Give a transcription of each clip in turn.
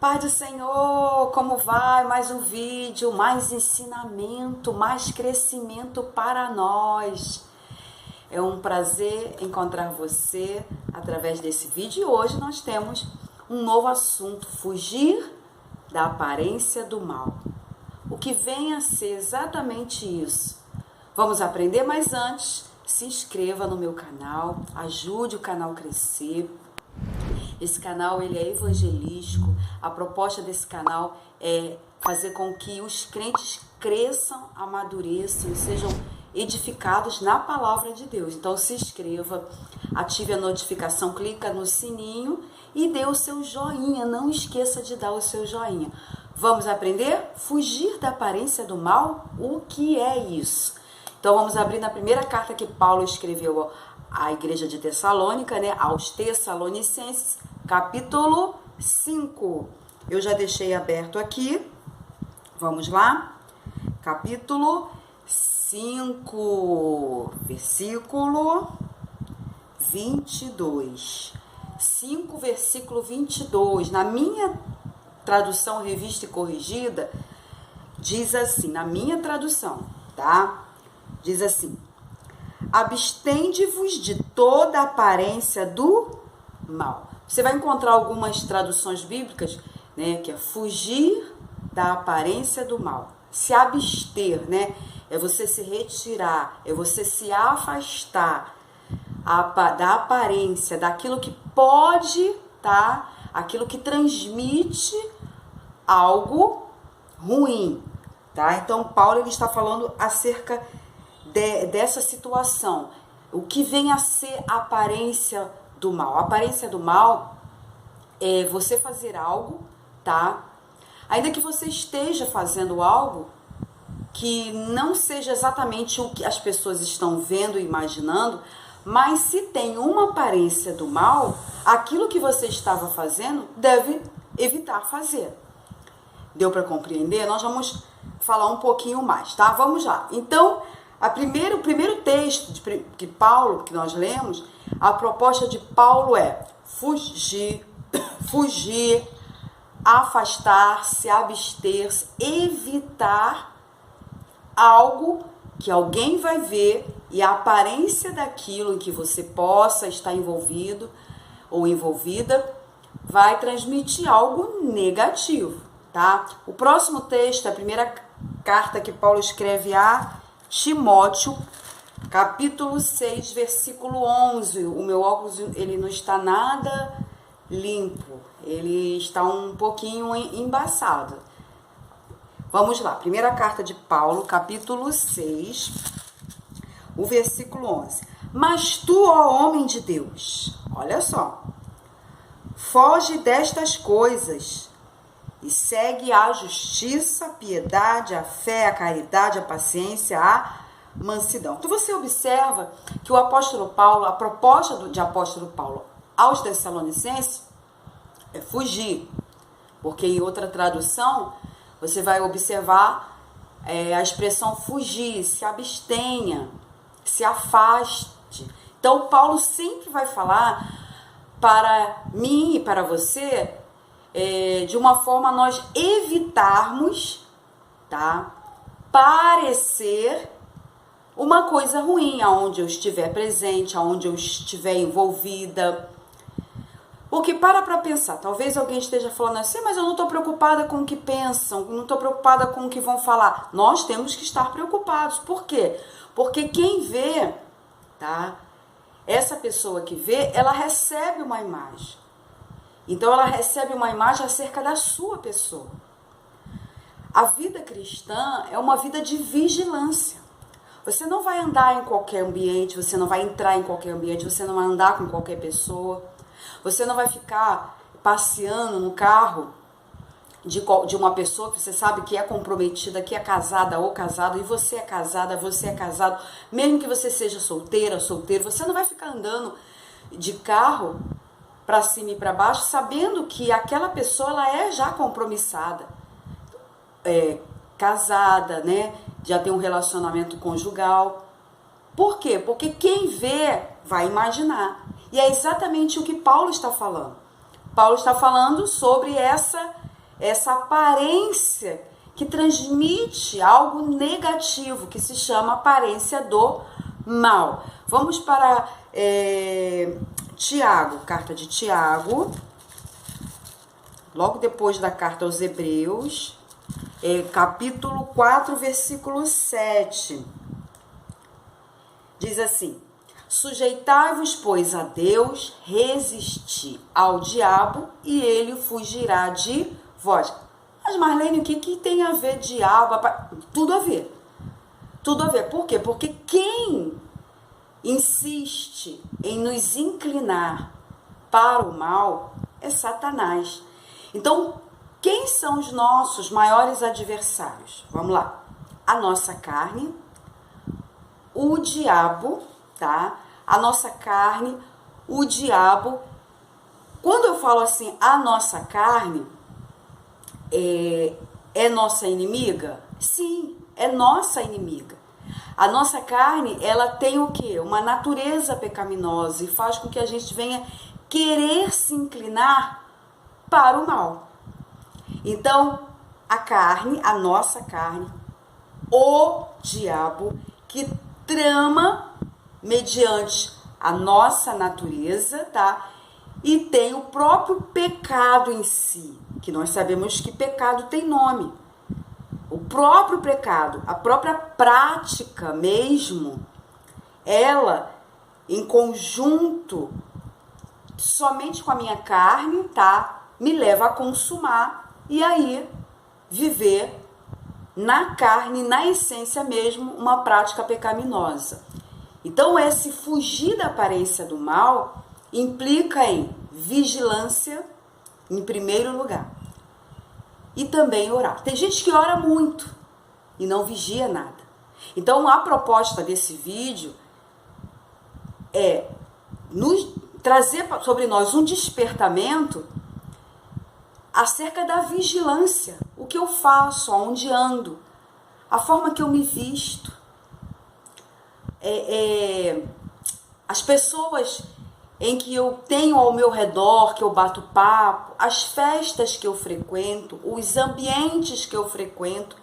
Paz do Senhor, como vai? Mais um vídeo, mais ensinamento, mais crescimento para nós. É um prazer encontrar você através desse vídeo e hoje nós temos um novo assunto, fugir da aparência do mal. O que vem a ser exatamente isso. Vamos aprender, mas antes, se inscreva no meu canal, ajude o canal a crescer. Esse canal ele é evangelístico, a proposta desse canal é fazer com que os crentes cresçam, amadureçam e sejam edificados na palavra de Deus. Então se inscreva, ative a notificação, clica no sininho e dê o seu joinha, não esqueça de dar o seu joinha. Vamos aprender? Fugir da aparência do mal? O que é isso? Então vamos abrir na primeira carta que Paulo escreveu à igreja de Tessalônica, aos Tessalonicenses, capítulo 5. Eu já deixei aberto aqui. Vamos lá? Capítulo 5, versículo 22. 5, versículo 22. Na minha tradução revista e corrigida, diz assim, na minha tradução, tá? Diz assim: abstende-vos de toda aparência do mal. Você vai encontrar algumas traduções bíblicas, que é fugir da aparência do mal. Se abster, é você se retirar, é você se afastar da aparência, daquilo que pode, aquilo que transmite algo ruim, tá? Então, Paulo ele está falando acerca dessa situação, o que vem a ser a aparência do mal. A aparência do mal é você fazer algo, ainda que você esteja fazendo algo que não seja exatamente o que as pessoas estão vendo e imaginando, mas se tem uma aparência do mal, aquilo que você estava fazendo deve evitar fazer. Deu para compreender? Nós vamos falar um pouquinho mais, tá? Vamos lá. Então, o primeiro texto que nós lemos, a proposta de Paulo é fugir, afastar-se, abster-se, evitar algo que alguém vai ver e a aparência daquilo em que você possa estar envolvido ou envolvida vai transmitir algo negativo, tá? O próximo texto, a primeira carta que Paulo escreve a Timóteo, capítulo 6, versículo 11. O meu óculos ele não está nada limpo, ele está um pouquinho embaçado. Vamos lá, primeira carta de Paulo, capítulo 6, o versículo 11. Mas tu, ó homem de Deus, olha só, foge destas coisas e segue a justiça, a piedade, a fé, a caridade, a paciência, a mansidão. Então você observa que o apóstolo Paulo, a proposta de apóstolo Paulo aos Tessalonicenses é fugir, porque em outra tradução você vai observar a expressão fugir, se abstenha, se afaste. Então Paulo sempre vai falar para mim e para você de uma forma nós evitarmos, parecer uma coisa ruim aonde eu estiver presente, aonde eu estiver envolvida. Porque para pensar, talvez alguém esteja falando assim, mas eu não estou preocupada com o que pensam, não estou preocupada com o que vão falar. Nós temos que estar preocupados. Por quê? Porque quem vê, essa pessoa que vê, ela recebe uma imagem. Então ela recebe uma imagem acerca da sua pessoa. A vida cristã é uma vida de vigilância. Você não vai andar em qualquer ambiente, você não vai entrar em qualquer ambiente, você não vai andar com qualquer pessoa. Você não vai ficar passeando no carro de uma pessoa que você sabe que é comprometida, que é casada ou casado, e você é casada, você é casado. Mesmo que você seja solteira, solteiro, você não vai ficar andando de carro para cima e para baixo, sabendo que aquela pessoa ela é já compromissada, casada, já tem um relacionamento conjugal. Por quê? Porque quem vê vai imaginar. E é exatamente o que Paulo está falando. Paulo está falando sobre essa essa aparência que transmite algo negativo, que se chama aparência do mal. Vamos para Tiago, carta de Tiago, logo depois da carta aos Hebreus, capítulo 4, versículo 7. Diz assim: sujeitai-vos, pois, a Deus, resisti ao diabo e ele fugirá de vós. Mas, Marlene, o que tem a ver diabo? Tudo a ver. Tudo a ver. Por quê? Porque quem insiste em nos inclinar para o mal é Satanás. Então, quem são os nossos maiores adversários? Vamos lá. A nossa carne, o diabo, tá? A nossa carne, o diabo. Quando eu falo assim, a nossa carne é nossa inimiga? Sim, é nossa inimiga. A nossa carne, ela tem o quê? Uma natureza pecaminosa e faz com que a gente venha querer se inclinar para o mal. Então, a carne, a nossa carne, o diabo que trama mediante a nossa natureza, tá? E tem o próprio pecado em si, que nós sabemos que pecado tem nome. O próprio pecado, a própria prática mesmo, ela, em conjunto, somente com a minha carne, tá? Me leva a consumar e aí viver na carne, na essência mesmo, uma prática pecaminosa. Então, esse fugir da aparência do mal implica em vigilância, em primeiro lugar. E também orar. Tem gente que ora muito e não vigia nada. Então, a proposta desse vídeo é nos trazer sobre nós um despertamento acerca da vigilância. O que eu faço, aonde ando, a forma que eu me visto. As pessoas em que eu tenho ao meu redor, que eu bato papo, as festas que eu frequento, os ambientes que eu frequento.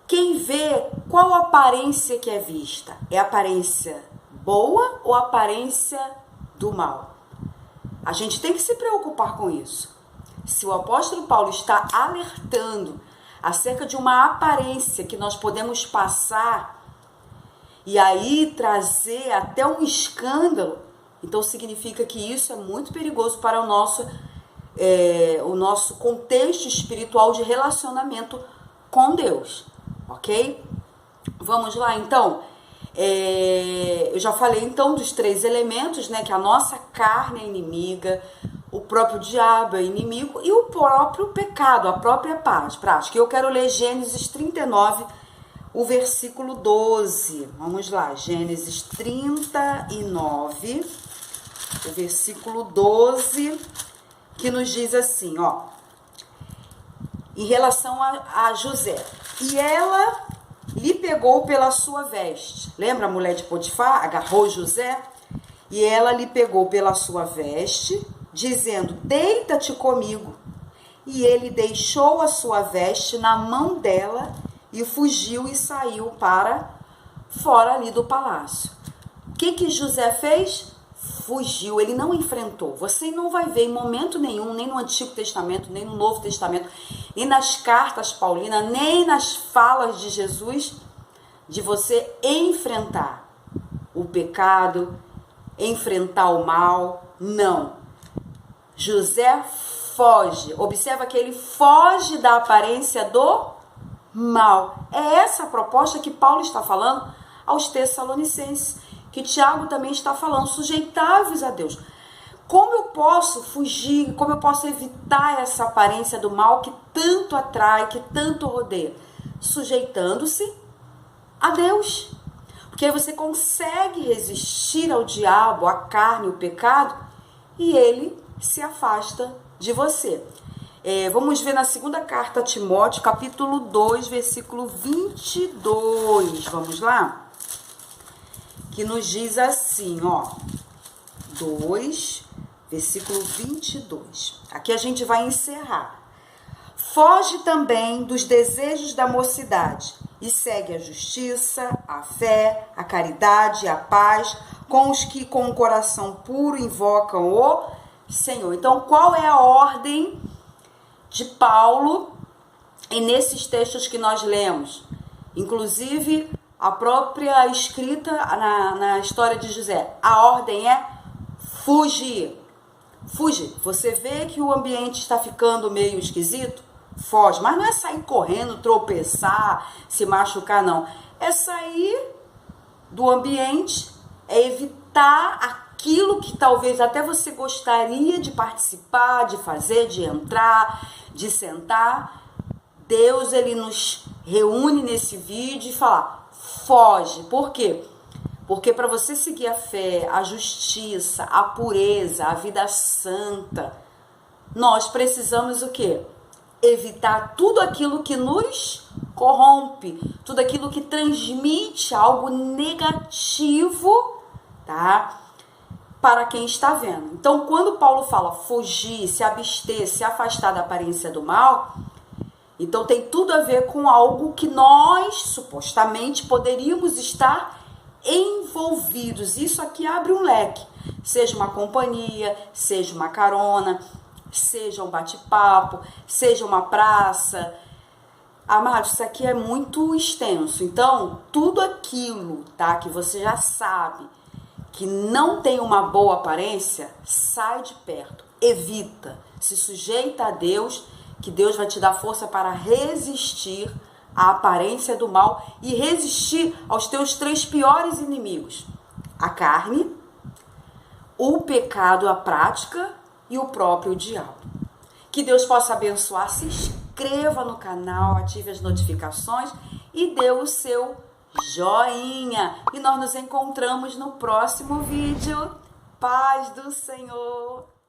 Quem vê, qual a aparência que é vista? É a aparência boa ou a aparência do mal? A gente tem que se preocupar com isso. Se o apóstolo Paulo está alertando acerca de uma aparência que nós podemos passar e aí trazer até um escândalo, então significa que isso é muito perigoso para o nosso contexto espiritual de relacionamento com Deus, ok? Vamos lá, então. Eu já falei, então, dos 3 elementos, né? Que a nossa carne é inimiga, o próprio diabo é inimigo e o próprio pecado, a própria prática. Eu quero ler Gênesis 39, o versículo 12. Vamos lá, Gênesis 39, o versículo 12, que nos diz assim, ó, em relação a José. E ela lhe pegou pela sua veste. Lembra a mulher de Potifar? Agarrou José e ela lhe pegou pela sua veste, dizendo, deita-te comigo. E ele deixou a sua veste na mão dela e fugiu e saiu para fora ali do palácio. O que José fez? Fugiu, ele não enfrentou. Você não vai ver em momento nenhum, nem no Antigo Testamento, nem no Novo Testamento, nem nas cartas paulinas, nem nas falas de Jesus, de você enfrentar o pecado, enfrentar o mal. Não. José foge. Observa que ele foge da aparência do mal. É essa a proposta que Paulo está falando aos Tessalonicenses, que Tiago também está falando, sujeitai-vos a Deus. Como eu posso fugir, como eu posso evitar essa aparência do mal que tanto atrai, que tanto rodeia? Sujeitando-se a Deus. Porque aí você consegue resistir ao diabo, à carne, ao pecado, e ele se afasta de você. Vamos ver na segunda carta a Timóteo, capítulo 2, versículo 22. Vamos lá? Que nos diz assim, ó, 2, versículo 22. Aqui a gente vai encerrar. Foge também dos desejos da mocidade e segue a justiça, a fé, a caridade e a paz com os que com o coração puro invocam o Senhor. Então, qual é a ordem de Paulo e nesses textos que nós lemos? Inclusive, a própria escrita na história de José. A ordem é fugir. Fugir. Você vê que o ambiente está ficando meio esquisito? Foge. Mas não é sair correndo, tropeçar, se machucar, não. É sair do ambiente, é evitar aquilo que talvez até você gostaria de participar, de fazer, de entrar, de sentar. Deus, ele nos reúne nesse vídeo e fala, foge. Por quê? Porque para você seguir a fé, a justiça, a pureza, a vida santa, nós precisamos o quê? Evitar tudo aquilo que nos corrompe, tudo aquilo que transmite algo negativo, tá? Para quem está vendo. Então, quando Paulo fala fugir, se abster, se afastar da aparência do mal, então tem tudo a ver com algo que nós, supostamente, poderíamos estar envolvidos. Isso aqui abre um leque. Seja uma companhia, seja uma carona, seja um bate-papo, seja uma praça. Amados, isso aqui é muito extenso. Então, tudo aquilo, tá, que você já sabe que não tem uma boa aparência, sai de perto, evita, se sujeita a Deus, que Deus vai te dar força para resistir à aparência do mal e resistir aos teus 3 piores inimigos: a carne, o pecado, a prática e o próprio diabo. Que Deus possa abençoar. Se inscreva no canal, ative as notificações e dê o seu joinha. E nós nos encontramos no próximo vídeo. Paz do Senhor!